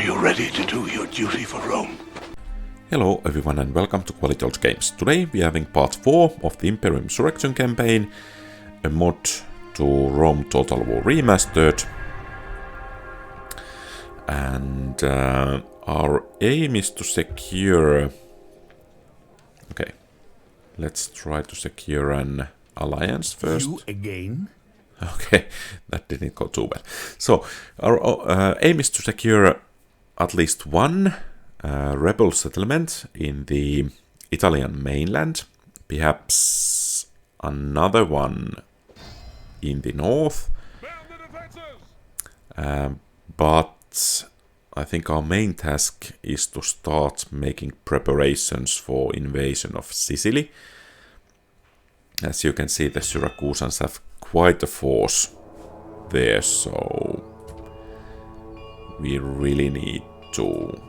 you ready to do your duty for Rome? Hello everyone and welcome to QualityOldGames. Today we are having part 4 of the Imperium Surrectum campaign, a mod to Rome Total War Remastered. And our aim is to secure... Okay, let's try to secure an alliance first. You again? Okay, that didn't go too well. So, our aim is to secure at least one rebel settlement in the Italian mainland, perhaps another one in the north, but I think our main task is to start making preparations for invasion of Sicily. As you can see, the Syracusans have quite a force there, so we really need to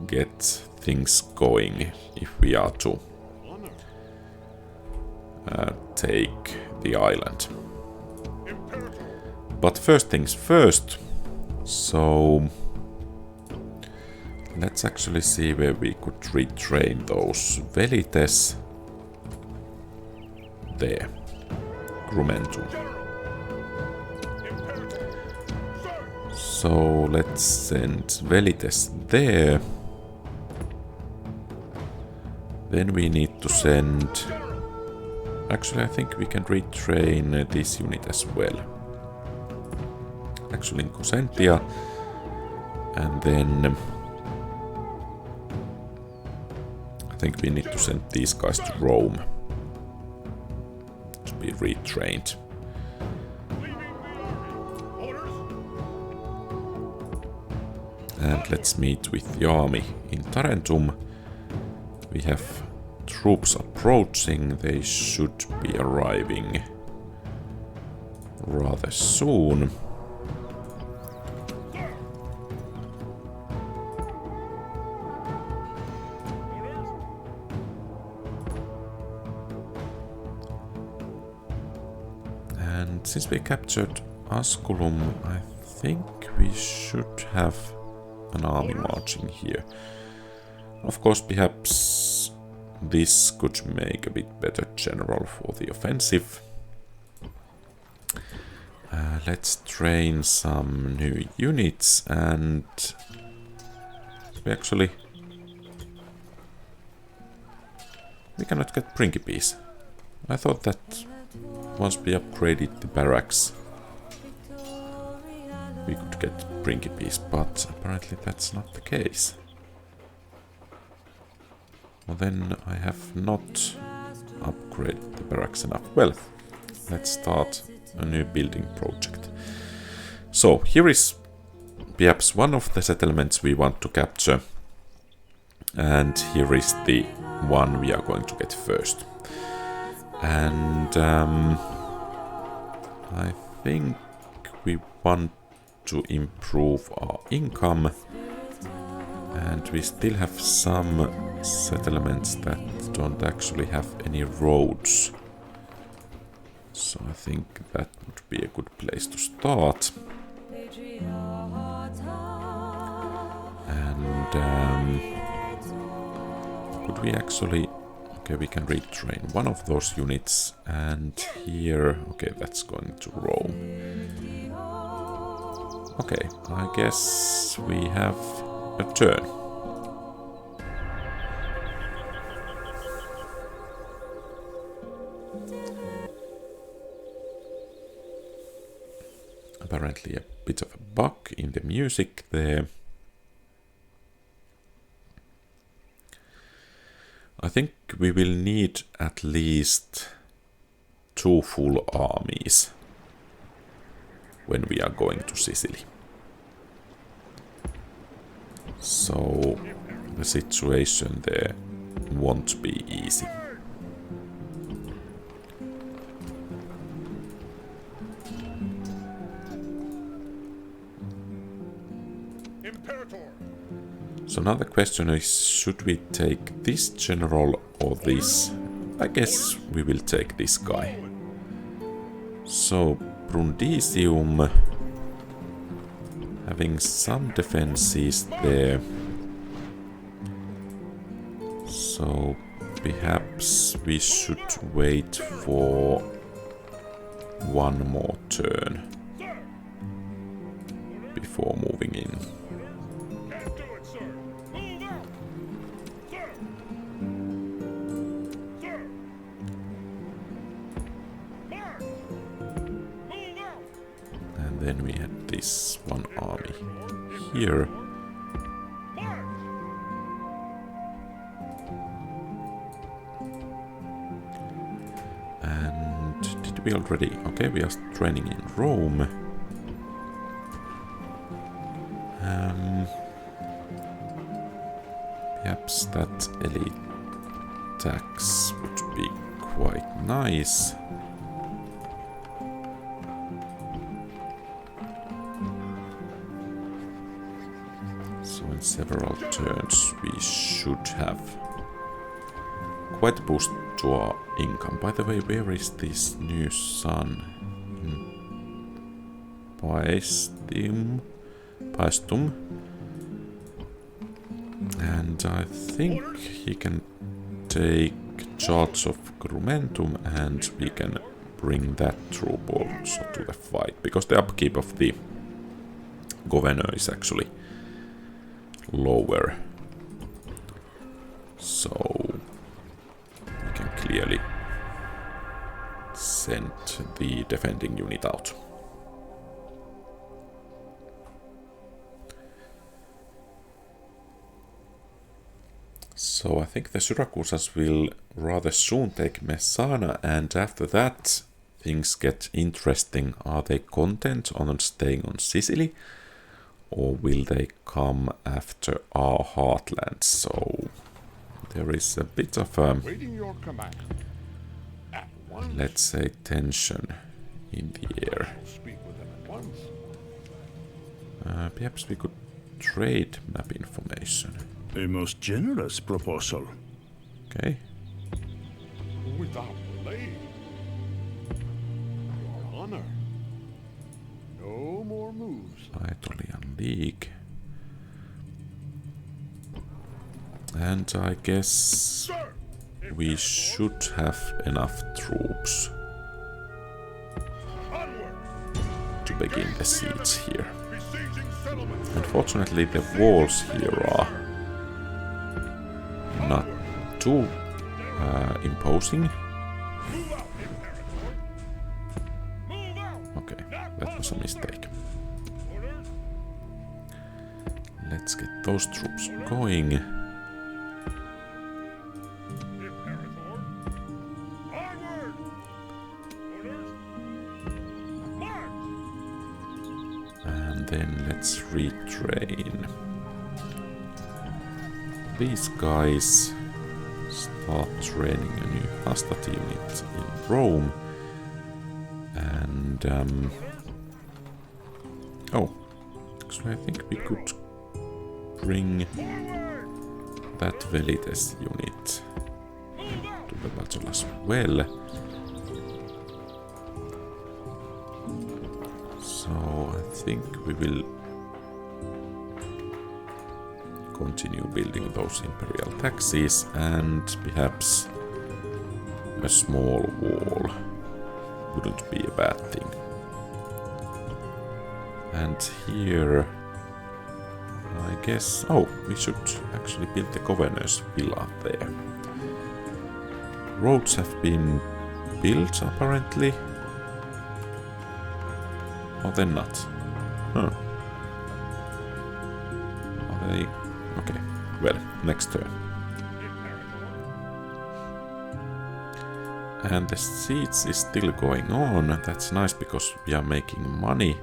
get things going if we are to take the island. But first things first, so let's actually see where we could retrain those velites. There. Grumentum. So let's send velites there. Then we need to send... Actually, I think we can retrain this unit as well. Actually in Cosentia. And then... I think we need to send these guys to Rome. To be retrained. And let's meet with the army in Tarentum. We have troops approaching. They should be arriving rather soon. And since we captured Asculum, I think we should have an army marching here. Of course, perhaps this could make a bit better general for the offensive. Let's train some new units, and we cannot get Principes. I thought that once we upgraded the barracks we could get Principes, but apparently that's not the case. Well, then I have not upgraded the barracks enough. Well, let's start a new building project. So here is perhaps one of the settlements we want to capture, and here is the one we are going to get first. And I think we want to improve our income, and we still have some settlements that don't actually have any roads, so I think that would be a good place to start. And could we actually... Okay, we can retrain one of those units, and here... Okay, that's going to Rome. Okay, I guess we have a turn. Apparently a bit of a bug in the music there. I think we will need at least 2 full armies when we are going to Sicily. So the situation there won't be easy. So now the question is, should we take this general or this? I guess we will take this guy. So Brundisium having some defenses there. So perhaps we should wait for one more turn before moving in. And then we had this one army here. And did we already? Okay, we are training in Rome. Perhaps that elite tax would be quite nice. So in several turns we should have quite a boost to our income. By the way, where is this new son? Paestum. And I think he can take charge of Grumentum, and we can bring that troop also to the fight, because the upkeep of the governor is actually lower. So we can clearly send the defending unit out. So I think the Syracusa's will rather soon take Messana, and after that things get interesting. Are they content on staying on Sicily, or will they come after our heartland? So there is a bit of let's say tension in the air. Perhaps we could trade map information. A most generous proposal. Okay. Without delay. Your honor. No more moves. Aetolian League. And I guess we should have enough troops to begin the siege here. Unfortunately, the walls here are not too imposing. Okay, that was a mistake. Let's get those troops going. And then let's retrain. These guys start training a new Hastati unit in Rome. And oh, actually I think we could bring that Velites unit to the battle as well. So I think we will continue building those imperial taxes, and perhaps a small wall wouldn't be a bad thing. And here I guess, oh, we should actually build the governor's villa there. Roads have been built apparently. Or they're not. Huh. Are they? Okay, well, next turn. And the siege is still going on. That's nice because we are making money.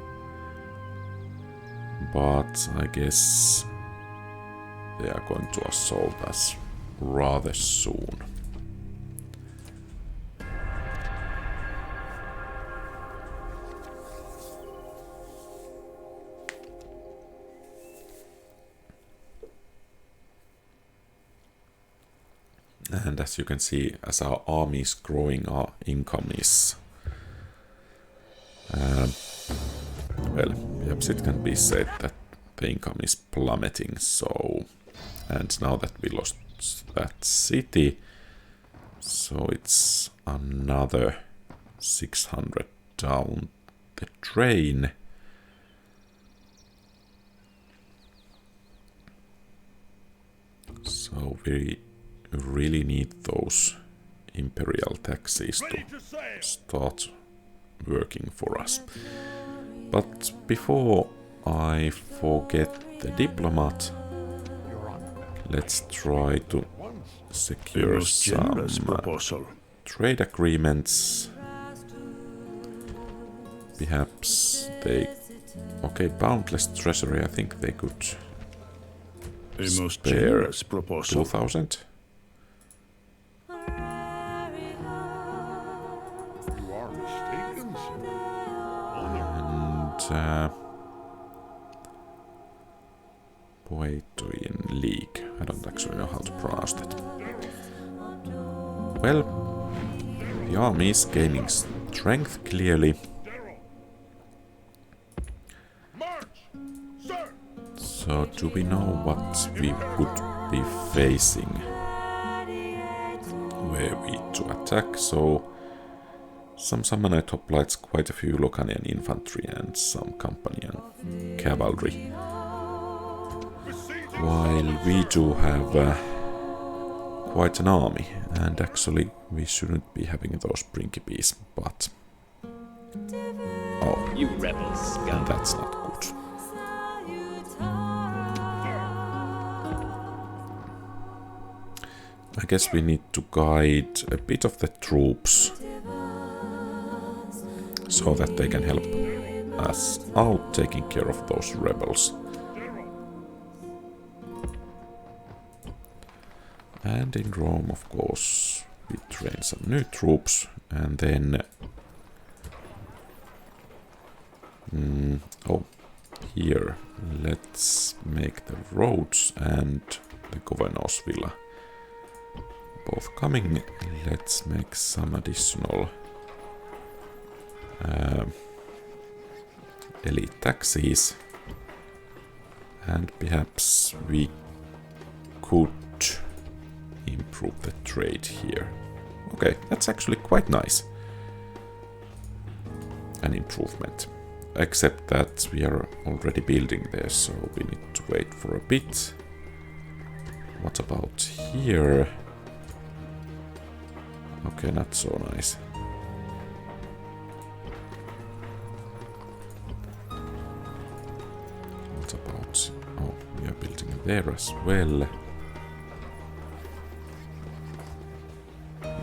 But I guess they are going to assault us rather soon. And as you can see, as our army is growing, our income is well, we Perhaps it can be said that the income is plummeting, so... And now that we lost that city, so it's another 600 down the drain. So we really need those imperial taxes to start working for us. But before I forget the diplomat, let's try to secure some trade agreements. Perhaps they... Okay, boundless treasury, I think they could spare 2,000. And Poetoin League. I don't actually know how to pronounce that. Well, the army is gaining strength clearly. So do we know what we would be facing were we to attack? So some Sammonite hoplites, quite a few Locanian infantry and some Campanian cavalry. While we do have quite an army, and actually we shouldn't be having those Principes, but... Oh, you rebel scum. That's not good. I guess we need to guide a bit of the troops so that they can help us out taking care of those rebels. And in Rome, of course, we train some new troops, and then... oh, here, let's make the roads and the governor's villa both coming. Let's make some additional elite taxes, and perhaps we could improve the trade here. Okay, that's actually quite nice. An improvement. Except that we are already building there, so we need to wait for a bit. What about here? Okay, not so nice. What about... Oh, we are building there as well.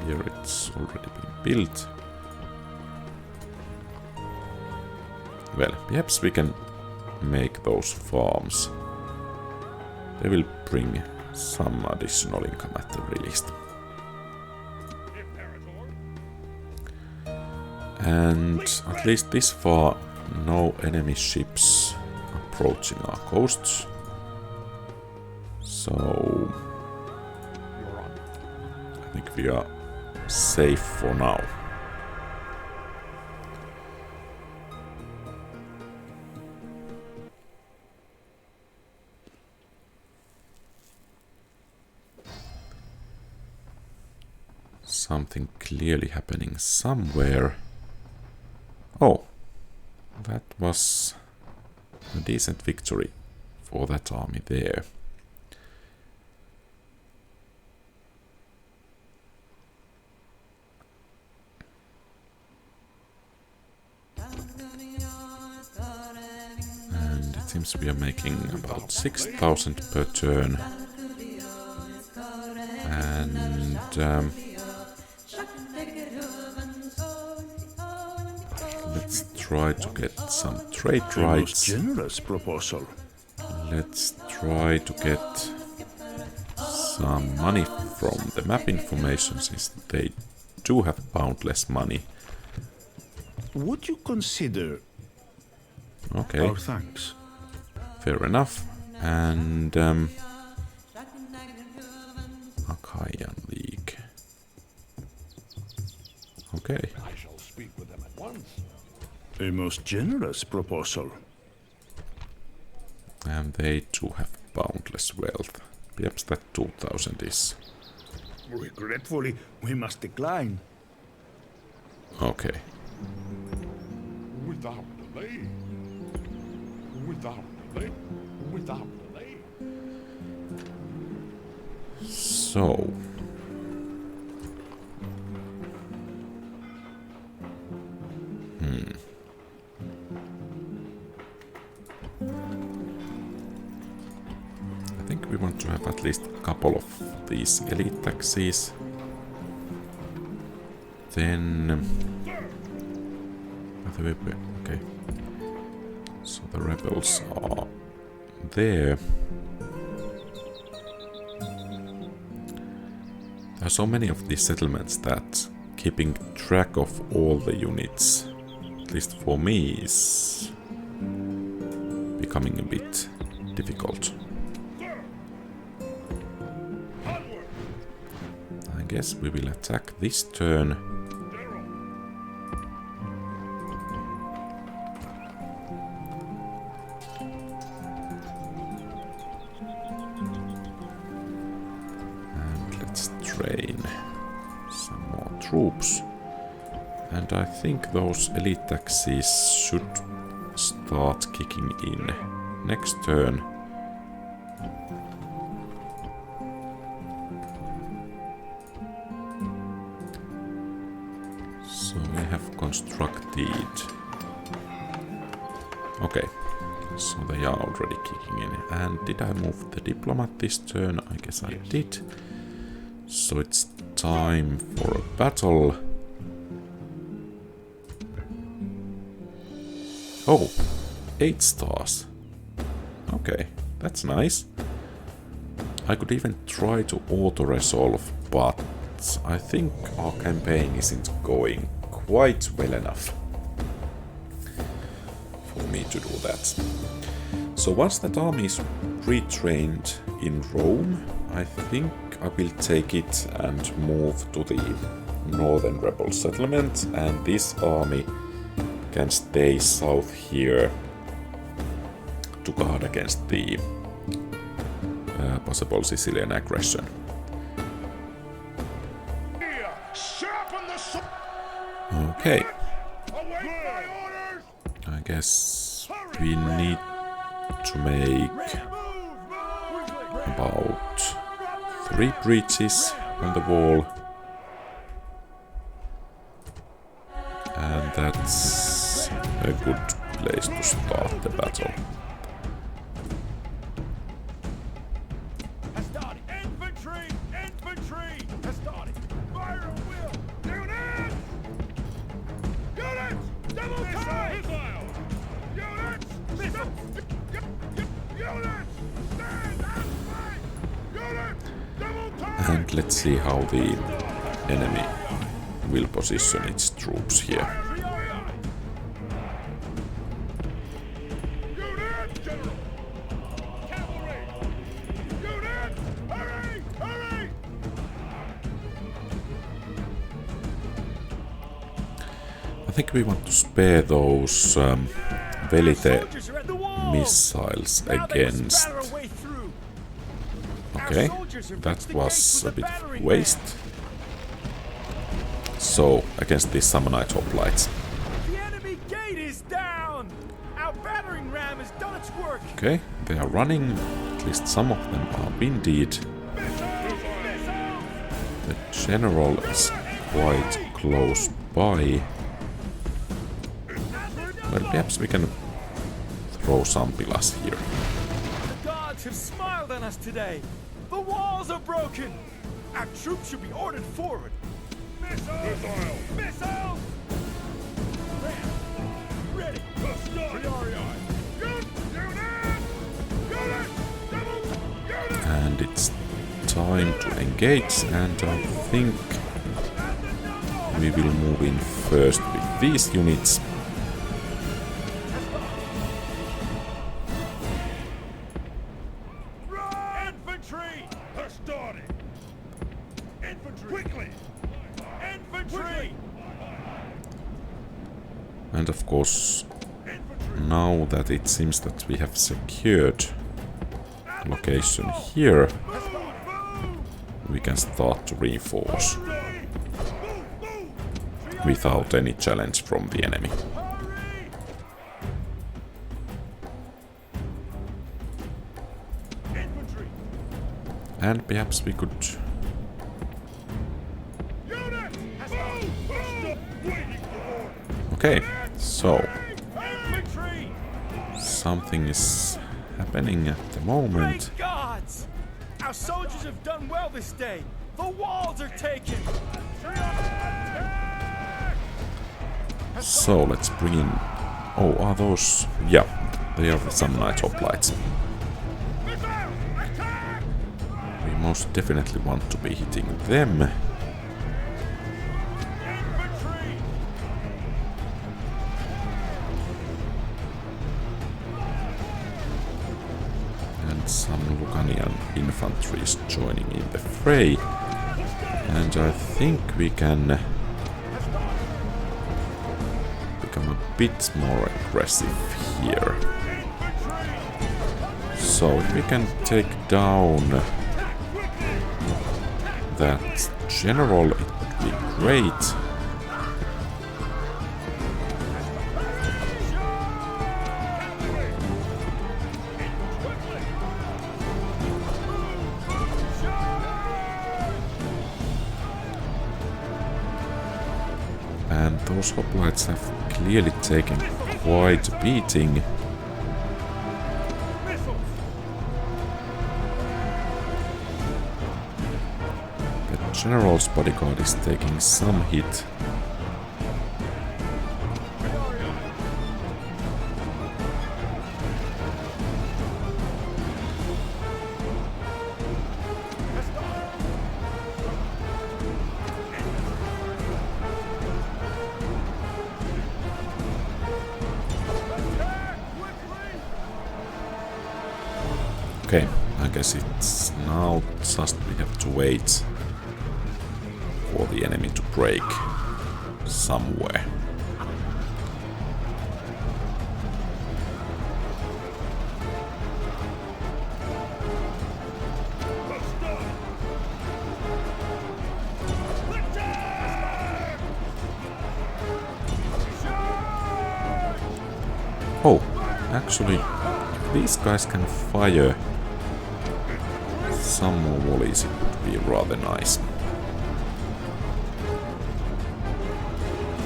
Here it's already been built. Well, perhaps we can make those farms. They will bring some additional income at the very least. And at least this far, no enemy ships approaching our coasts. So I think we are safe for now. Something clearly happening somewhere. Oh, that was a decent victory for that army there. And it seems we are making about 6,000 per turn. And let's try to get some trade rights. Generous proposal. Let's try to get some money from the map information, since they do have boundless money. Would you consider Okay, our thanks? fair enough. And Achaean League. Okay. I shall speak with them at once. A most generous proposal. And they do have boundless wealth. Perhaps that 2000 is... Regretfully, we must decline. Okay. Without delay. Without delay. Without delay. So... I think we want to have at least a couple of these elite taxis. Then... Okay. So the rebels are there. There are so many of these settlements that keeping track of all the units, at least for me, is becoming a bit difficult. I guess we will attack this turn. And let's train some more troops. And I think those elite taxis should start kicking in next turn. So we have constructed... Okay, so they are already kicking in. And did I move the diplomat this turn? I guess I did. So it's time for a battle. Oh, 8 stars. Okay, that's nice. I could even try to auto-resolve, but I think our campaign isn't going quite well enough for me to do that. So once that army is retrained in Rome, I think I will take it and move to the northern rebel settlement, and this army can stay south here to guard against the possible Sicilian aggression. Okay. I guess we need to make about 3 breaches on the wall. And that's a good place to start the battle. And let's see how the enemy will position its troops here. I think we want to spare those Velite missiles against... Okay, that was a bit of a waste. So, against these Summonite hoplites. The enemy gate is down! Our battering ram has done its work! Okay, they are running. At least some of them are winded. The general is quite close by. Well, perhaps we can throw some pillars here. The gods have smiled on us today! The walls are broken! Our troops should be ordered forward! Missiles! Missiles! Ready! And it's time to engage, and I think we will move in first with these units. Infantry! They're starting! Infantry! Quickly! Infantry! And of course, now that it seems that we have secured location here, we can start to reinforce without any challenge from the enemy. And perhaps we could... Okay, so... something is happening at the moment. Great gods! Our soldiers have done well this day. The walls are taken. So let's bring in... oh, are those... yeah, they are some night hoplites. We most definitely want to be hitting them. And some Lucanian infantry is joining in the fray. And I think we can become a bit more aggressive here. So if we can take down that general, it would be great. And those hoplites have clearly taken quite a beating. The general's bodyguard is taking some hit. Okay, I guess it's now just we have to wait for the enemy to break somewhere. Oh, actually, if these guys can fire some more volleys, it would be rather nice.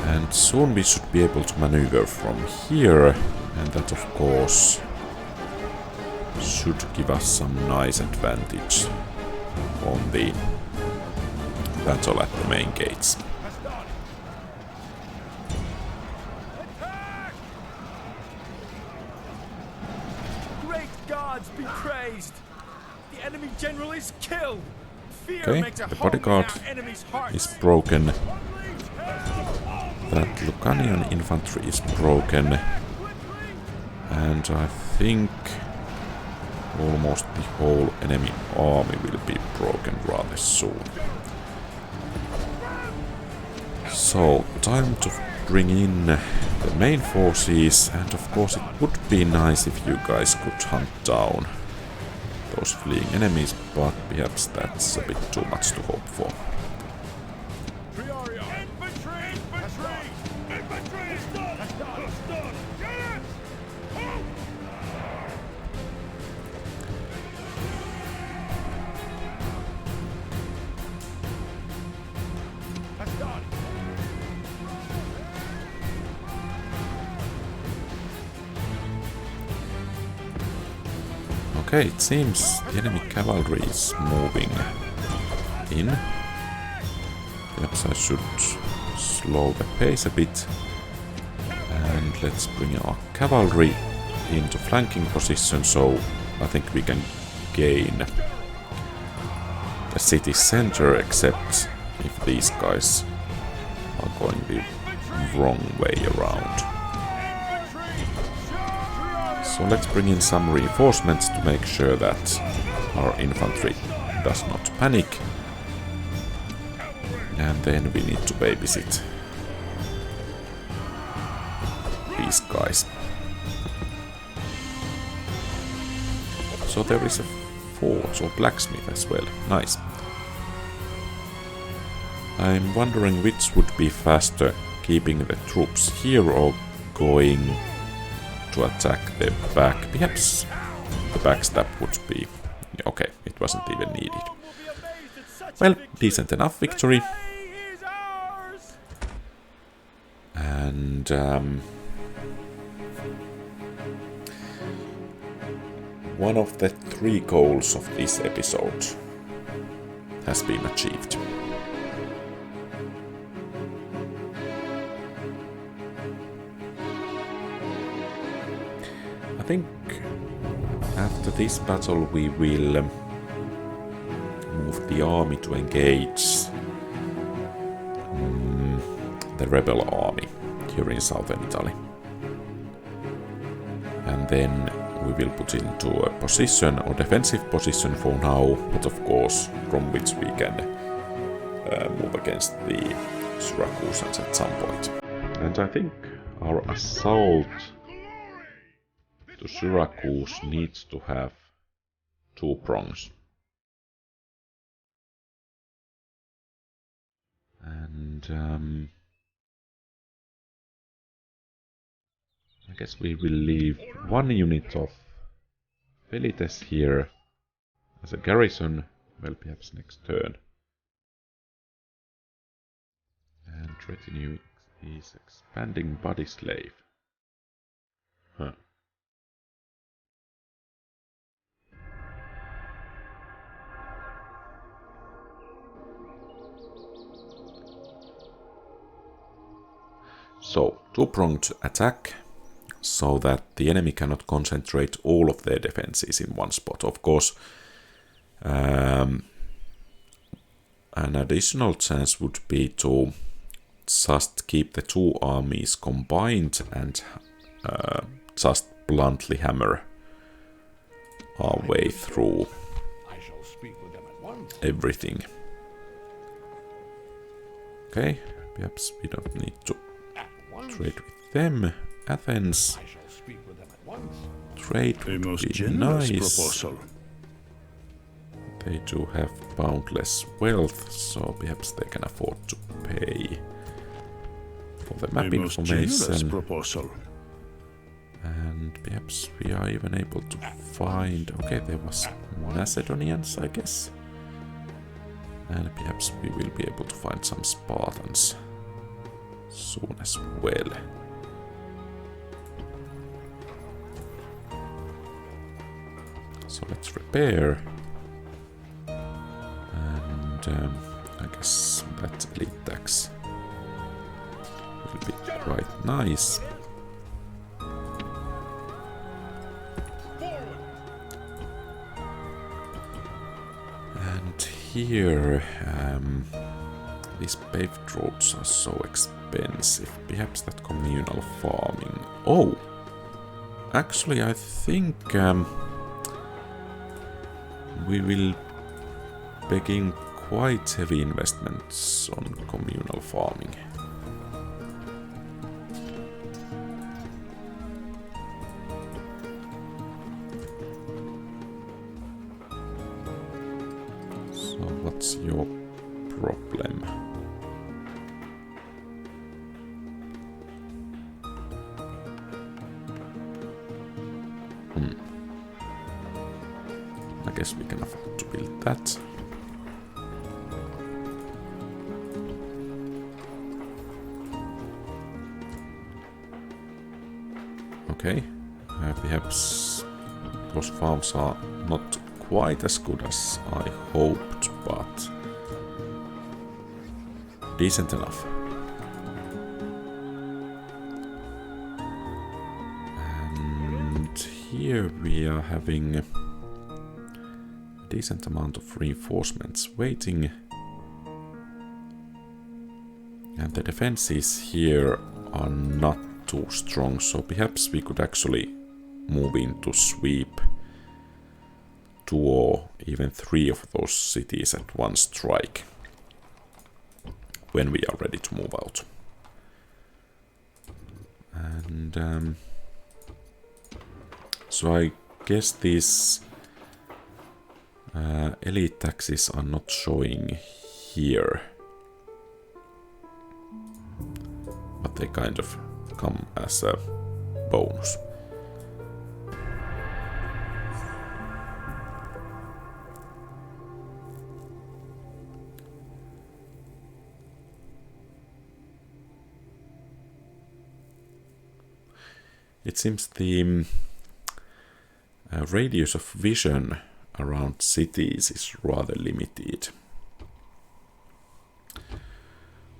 And soon we should be able to maneuver from here, and that of course should give us some nice advantage on the battle at the main gates. Great gods be praised! The enemy general is killed! Fear Okay, makes a the home in bodyguard our enemy's hearts. is broken. That Lucanian infantry is broken. And I think almost the whole enemy army will be broken rather soon. So, time to bring in the main forces, and of course it would be nice if you guys could hunt down those fleeing enemies, but perhaps that's a bit too much to hope for. Okay, it seems the enemy cavalry is moving in. Perhaps I should slow the pace a bit. And let's bring our cavalry into flanking position, so I think we can gain the city center, except if these guys are going the wrong way around. So let's bring in some reinforcements to make sure that our infantry does not panic. And then we need to babysit these guys. So there is a forge or blacksmith as well. Nice. I'm wondering which would be faster, keeping the troops here or going to attack the back. Perhaps the backstab would be... Okay, it wasn't even needed. Well, decent enough victory. And one of the 3 goals of this episode has been achieved. I think after this battle we will move the army to engage the rebel army here in southern Italy. And then we will put into a position or defensive position for now, but of course from which we can move against the Syracusans at some point. And I think our assault to Syracuse needs to have 2 prongs. And I guess we will leave 1 unit of Velites here as a garrison, well, perhaps next turn. And retinue is expanding body slave. Huh. So, 2-pronged attack, so that the enemy cannot concentrate all of their defenses in one spot. Of course, an additional chance would be to just keep the 2 armies combined and just bluntly hammer our way through everything. Okay, perhaps we don't need to trade with them. Athens. Trade would be nice. Proposal. They do have boundless wealth, so perhaps they can afford to pay for the map information. Proposal. And perhaps we are even able to find... Okay, there was Macedonians, I guess. And perhaps we will be able to find some Spartans soon as well. So let's repair. And I guess that elite tax will be quite nice. And here, these paved roads are so expensive. Perhaps that communal farming. Oh! Actually, I think we will begin quite heavy investments on communal farming. So what's your problem? I guess we can afford to build that. Okay, perhaps those farms are not quite as good as I hoped, but decent enough. And here we are having a decent amount of reinforcements waiting. And the defenses here are not too strong, so perhaps we could actually move in to sweep 2 or even 3 of those cities at one strike when we are ready to move out. And so I guess these Elite taxes are not showing here. But they kind of come as a bonus. It seems the radius of vision around cities is rather limited.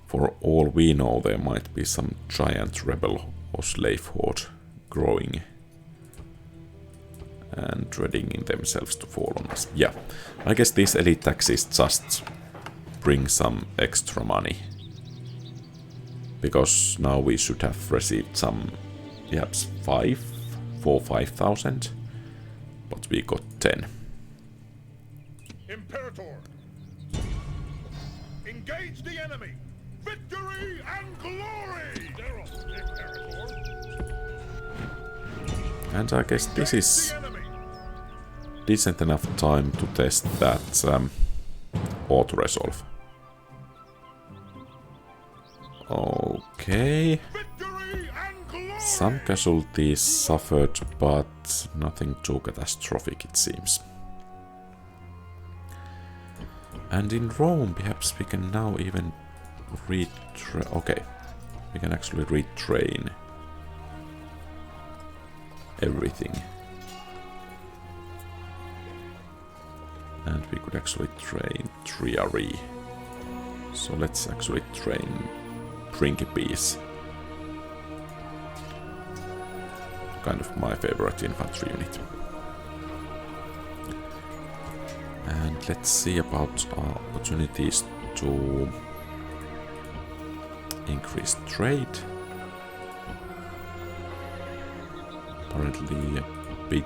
For all we know, there might be some giant rebel or slave horde growing and readying themselves to fall on us. Yeah, I guess these elite taxes just bring some extra money. Because now we should have received some, perhaps 5,000, but we got 10. Imperator! Engage the enemy! Victory and glory! Imperator! And I guess this is decent enough time to test that auto-resolve. Okay. Some casualties suffered, but nothing too catastrophic, it seems. And in Rome, perhaps we can now even retrain. Okay, we can actually retrain everything. And we could actually train Triarii. So let's actually train Principes. Kind of my favorite infantry unit. And let's see about our opportunities to increase trade. Apparently a bit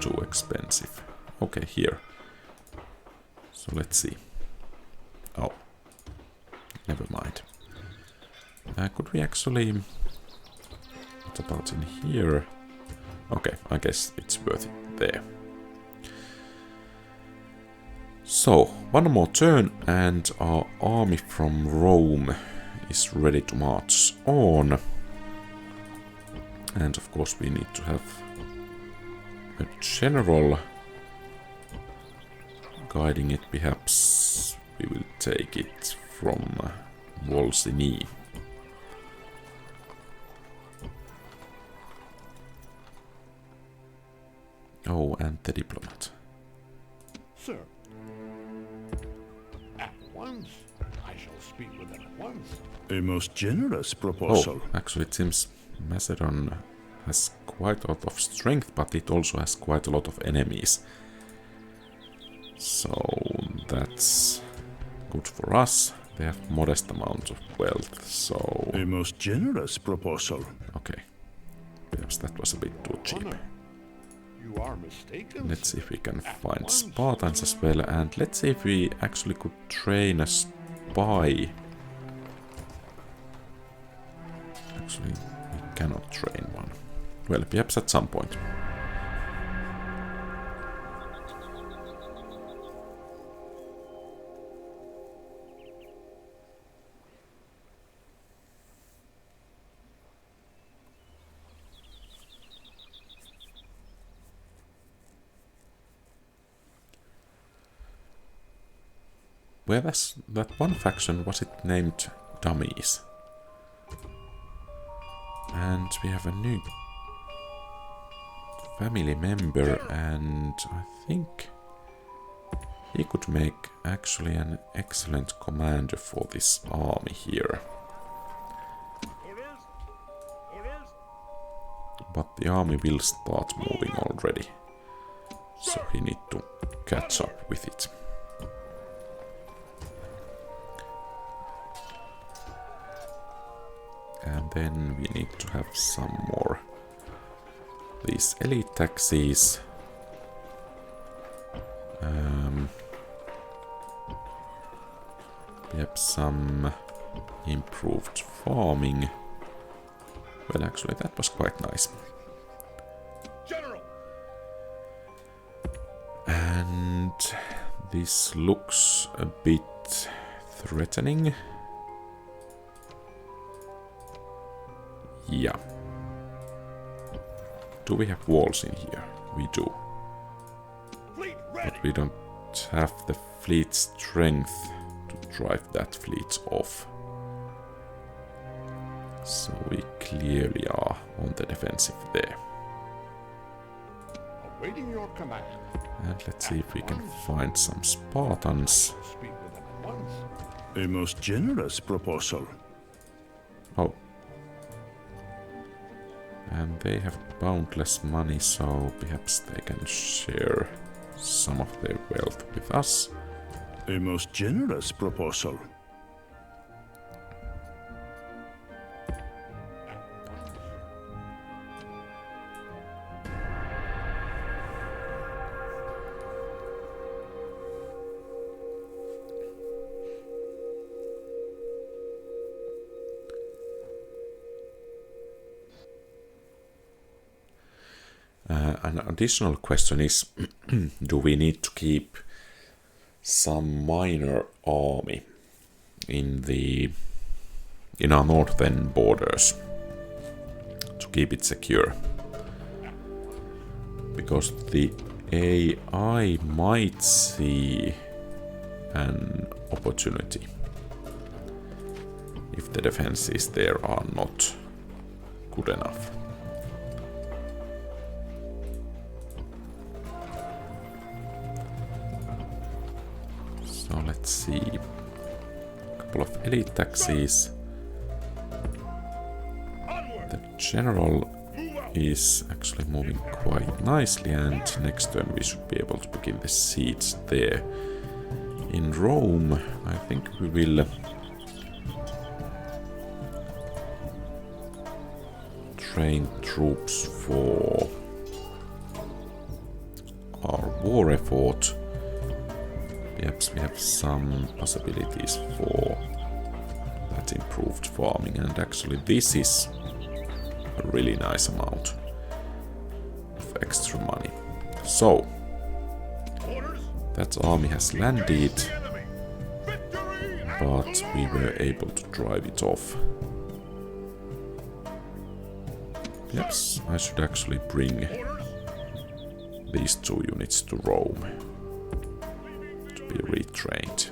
too expensive. Okay, here. So let's see. Oh, never mind. Could we actually... What about in here? Okay, I guess it's worth it there. So, one more turn and our army from Rome is ready to march on. And of course we need to have a general guiding it. Perhaps we will take it from Volsini. Oh, and the diplomat. Sir. At once. I shall speak with him at once. A most generous proposal. Oh, actually it seems Macedon has quite a lot of strength, but it also has quite a lot of enemies. So that's good for us. They have modest amount of wealth, so... A most generous proposal. Okay. Perhaps that was a bit too cheap. You are mistaken. Let's see if we can find Spartans as well, and let's see if we actually could train a spy. Actually, we cannot train one. Well, perhaps at some point. Where was that one faction, was it named Dummies? And we have a new family member, and I think he could make actually an excellent commander for this army here. But the army will start moving already, so he needs to catch up with it. And then we need to have some more these elite taxis. We have some improved farming. Well, actually, that was quite nice. General. And This looks a bit threatening. Yeah. Do we have walls in here? We do. Fleet ready. But we don't have the fleet strength to drive that fleet off. So we clearly are on the defensive there. Awaiting your command. And let's see if we can find some Spartans. Speak with them at once. A most generous proposal. Oh. And they have boundless money, so perhaps they can share some of their wealth with us. A most generous proposal. An additional question is, do we need to keep some minor army in our northern borders to keep it secure? Because the AI might see an opportunity if the defenses there are not good enough. So let's see, a couple of elite taxis. The general is actually moving quite nicely, and next turn we should be able to begin the siege there. In Rome, I think we will train troops for our war effort. Perhaps we have some possibilities for that improved farming, and actually this is a really nice amount of extra money. So, that army has landed, but we were able to drive it off. Yes, I should actually bring these 2 units to Rome to be retrained.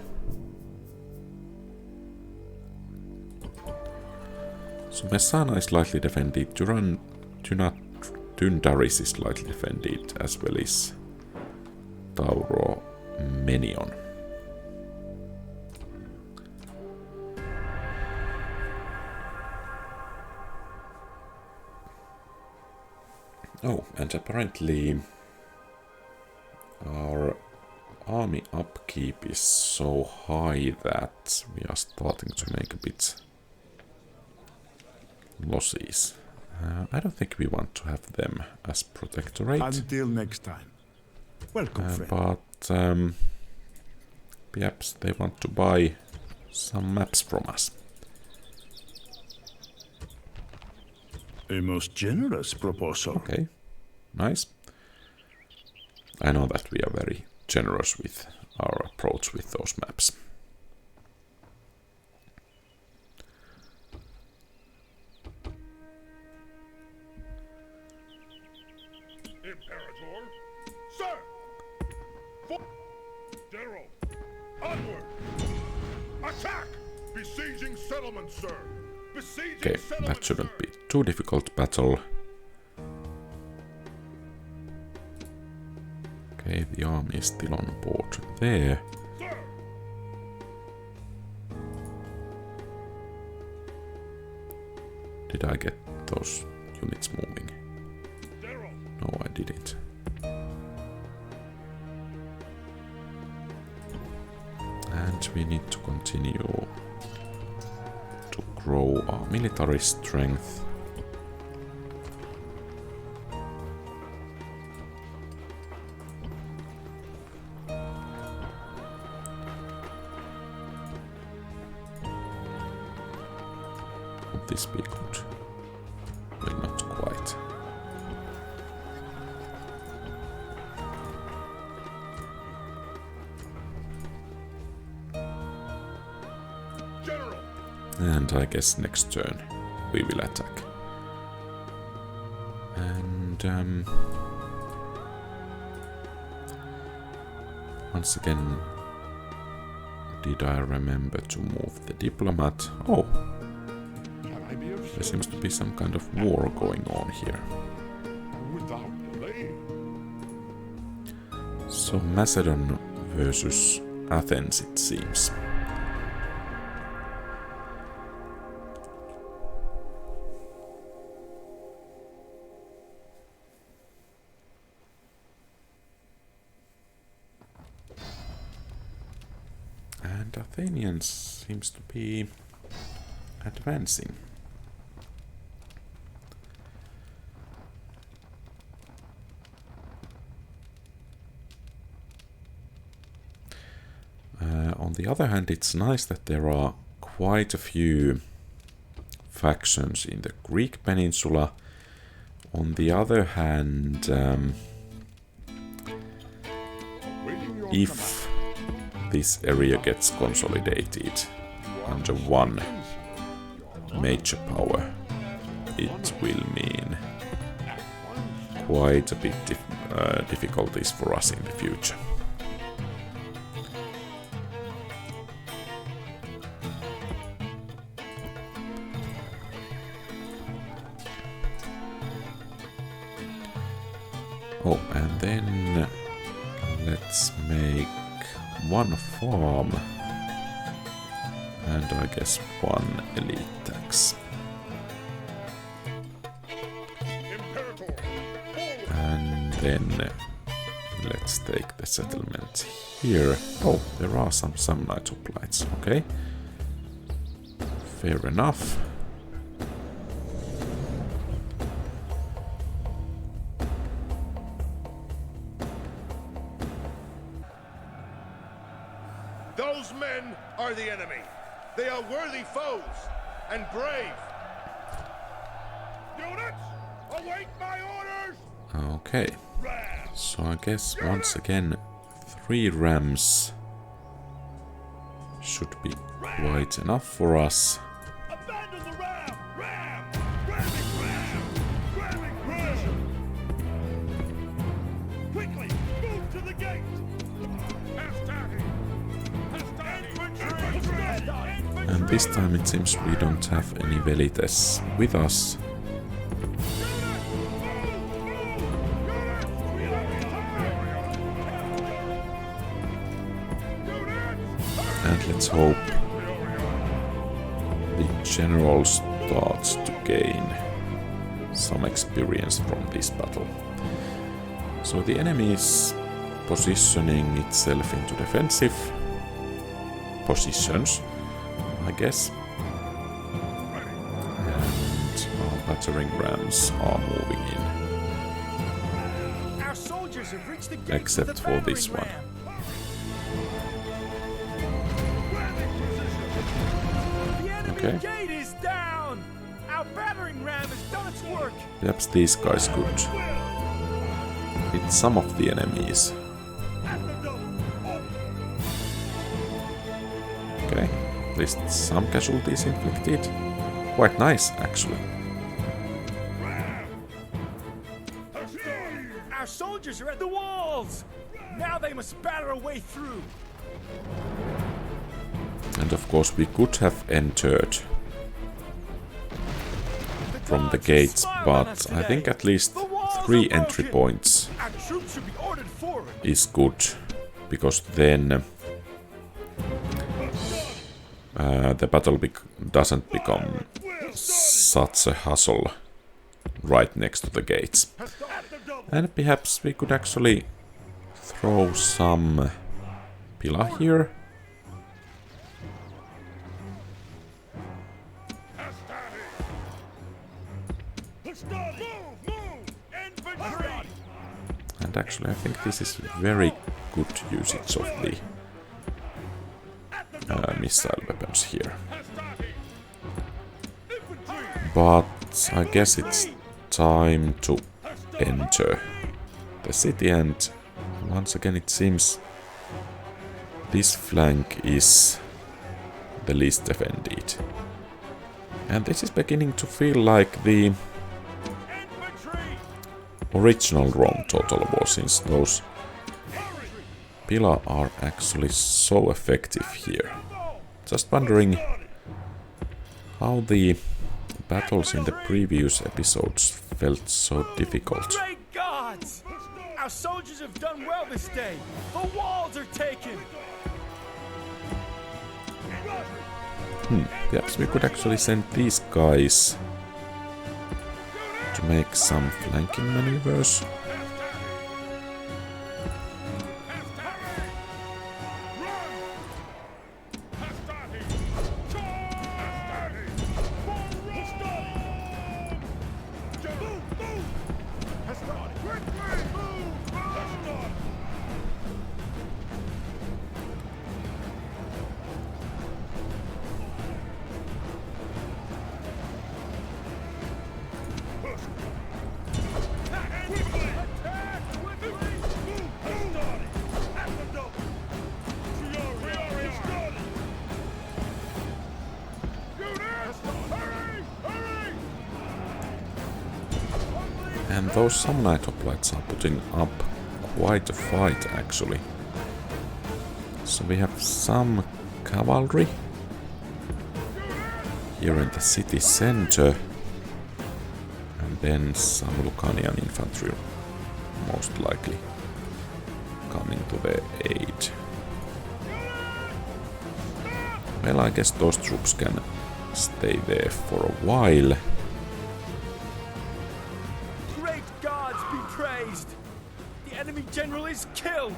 So Messana is lightly defended, Tyndaris is lightly defended, as well as Tauromenion. Oh, and apparently our army upkeep is so high that we are starting to make a bit losses. I don't think we want to have them as protectorate. Until next time. Welcome, friend. But perhaps they want to buy some maps from us. A most generous proposal. Okay, nice. I know that we are very generous with our approach with those maps. Imperator, sir! General, onward! Attack! Besieging settlements, sir! Besieging Okay, settlements, that shouldn't sir. be too difficult battle. Okay, the army is still on board there. Sir! Did I get those units moving? General, No, I didn't. And we need to continue to grow our military strength. Would this be good? Well, not quite. And I guess next turn we will attack. And once again, did I remember to move the diplomat? Oh, Can I be of there seems to be some kind of war going on here. without delay? So Macedon versus Athens, it seems. And Athenians seems to be advancing. On the other hand, it's nice that there are quite a few factions in the Greek peninsula. On the other hand, Waiting your if this area gets consolidated under one major power, it will mean quite a bit difficulties for us in the future. Oh, and then let's make one farm and I guess one elite tax. Imperator, forward! And then let's take the settlement here. Oh, there are some Samnite hoplites, okay. Fair enough. Those men are the enemy. They are worthy foes and brave. Units, await my orders! Okay, Ram! so I guess once again 3 rams should be quite enough for us. Abandon the ram! Ram! Ramming ram! Ramming ram! Quickly, move to the gate! Hastati! Hastati! Infantry! And this time it seems we don't have any velites with us. And let's hope the general starts to gain some experience from this battle. So the enemy is positioning itself into defensive positions, I guess. And our battering rams are moving in. Our soldiers have reached the gates Except with the for this battering one. ram. The enemy Okay. gate is down. Our battering ram has done its work. Perhaps these guys could hit some of the enemies. Okay, at least some casualties inflicted. Quite nice, actually. Our soldiers are at the walls. Now they must batter a way through. And of course we could have entered from the gods have gates, smiled on us but I think today. at least The walls 3 are entry broken. points Our troops should be ordered forward. is good, because then the battle doesn't become such a hassle right next to the gates. And perhaps we could actually throw some pillar here. And actually I think this is very good usage of the missile weapons here. But I guess it's time to enter the city, and once again it seems this flank is the least defended. And this is beginning to feel like the original Rome Total War, since those Pila are actually so effective here. Just wondering how the battles in the previous episodes felt so difficult. Great gods! Our soldiers have done well this day. The walls are taken. Perhaps we could actually send these guys to make some flanking maneuvers. And those Samnite hoplites are putting up quite a fight, actually. So we have some cavalry here in the city center, and then some Lucanian infantry, most likely, coming to their aid. Well, I guess those troops can stay there for a while. The enemy general is killed.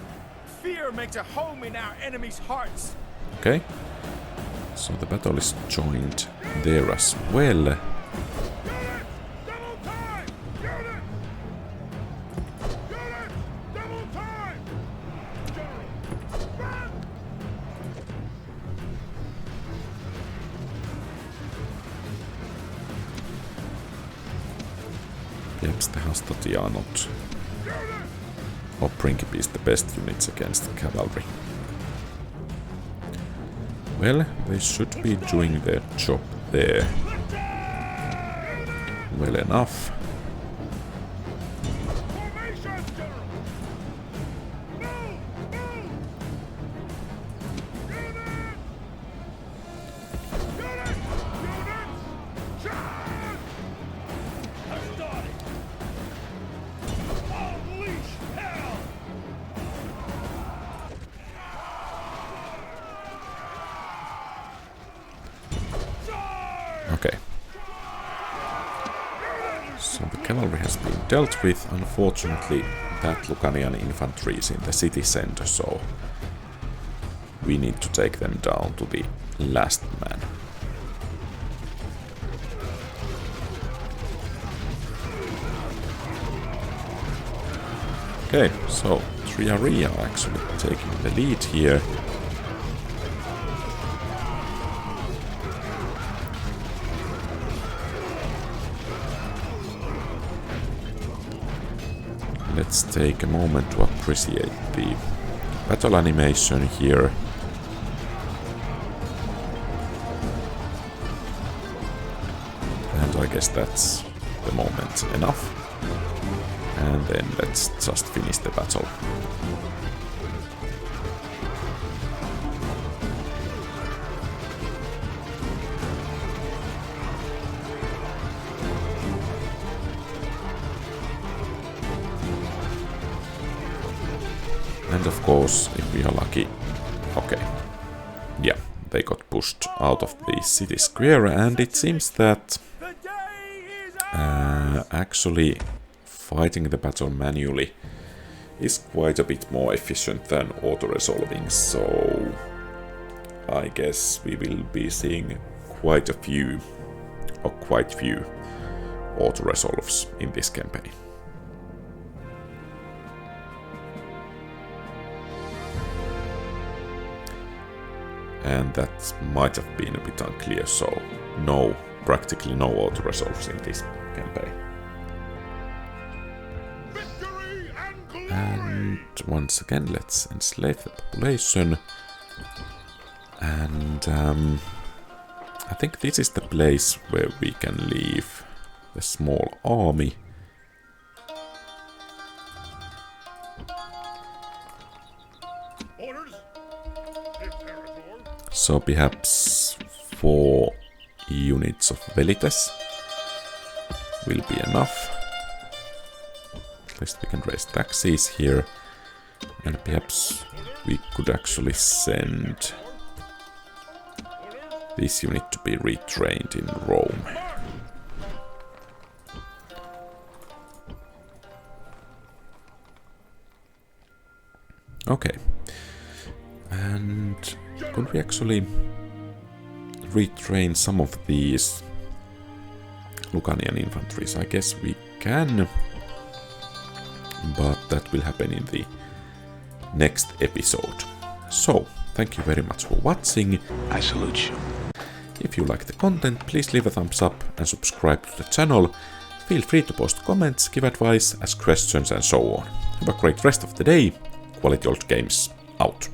Fear makes a home in our enemies' hearts. Okay, so the battle is joined there as well. Perhaps the Hastati are not, or Principi is the best units against cavalry. Well, they should be doing their job there well enough. Okay. So the cavalry has been dealt with. Unfortunately, that Lucanian infantry is in the city center, so we need to take them down to the last man. Okay, so Triaria are actually taking the lead here. Let's take a moment to appreciate the battle animation here. And I guess that's the moment enough. And then let's just finish the battle. And of course, if we are lucky, okay, yeah, they got pushed out of the city square, and it seems that actually fighting the battle manually is quite a bit more efficient than auto-resolving, so I guess we will be seeing quite a few, or quite few, auto-resolves in this campaign. And that might have been a bit unclear, so no, practically no auto-resolves in this campaign. And once again, let's enslave the population. And I think this is the place where we can leave the small army. So perhaps 4 units of Velites will be enough. At least we can raise taxes here. And perhaps we could actually send this unit to be retrained in Rome. Okay. And could we actually retrain some of these Lucanian infantries? I guess we can, but that will happen in the next episode. So, thank you very much for watching. I salute you. If you like the content, please leave a thumbs up and subscribe to the channel. Feel free to post comments, give advice, ask questions and so on. Have a great rest of the day. QualityOldGames out.